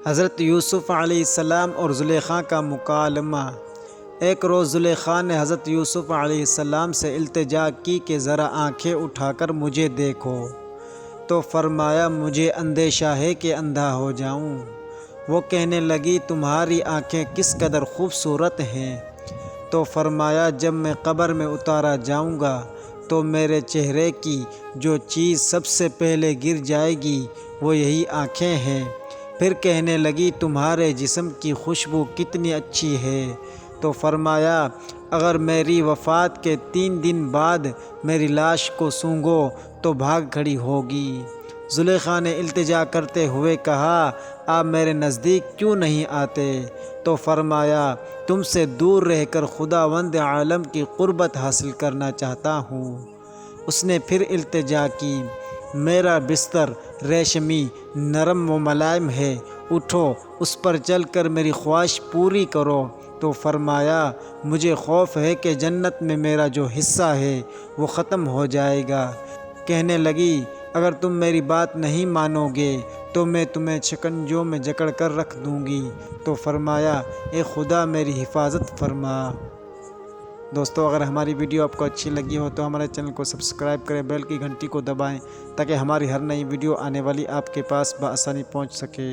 حضرت یوسف علیہ السلام اور زلیخا کا مکالمہ۔ ایک روز زلیخا نے حضرت یوسف علیہ السلام سے التجا کی کہ ذرا آنکھیں اٹھا کر مجھے دیکھو، تو فرمایا مجھے اندیشہ ہے کہ اندھا ہو جاؤں۔ وہ کہنے لگی تمہاری آنکھیں کس قدر خوبصورت ہیں، تو فرمایا جب میں قبر میں اتارا جاؤں گا تو میرے چہرے کی جو چیز سب سے پہلے گر جائے گی وہ یہی آنکھیں ہیں۔ پھر کہنے لگی تمہارے جسم کی خوشبو کتنی اچھی ہے، تو فرمایا اگر میری وفات کے 3 دن بعد میری لاش کو سونگھو تو بھاگ کھڑی ہوگی۔ زلیخا نے التجا کرتے ہوئے کہا آپ میرے نزدیک کیوں نہیں آتے؟ تو فرمایا تم سے دور رہ کر خداوند عالم کی قربت حاصل کرنا چاہتا ہوں۔ اس نے پھر التجا کی میرا بستر ریشمی نرم و ملائم ہے، اٹھو اس پر چل کر میری خواہش پوری کرو۔ تو فرمایا مجھے خوف ہے کہ جنت میں میرا جو حصہ ہے وہ ختم ہو جائے گا۔ کہنے لگی اگر تم میری بات نہیں مانو گے تو میں تمہیں شکنجوں میں جکڑ کر رکھ دوں گی۔ تو فرمایا اے خدا میری حفاظت فرما۔ دوستو اگر ہماری ویڈیو آپ کو اچھی لگی ہو تو ہمارے چینل کو سبسکرائب کریں، بیل کی گھنٹی کو دبائیں تاکہ ہماری ہر نئی ویڈیو آنے والی آپ کے پاس بآسانی پہنچ سکے۔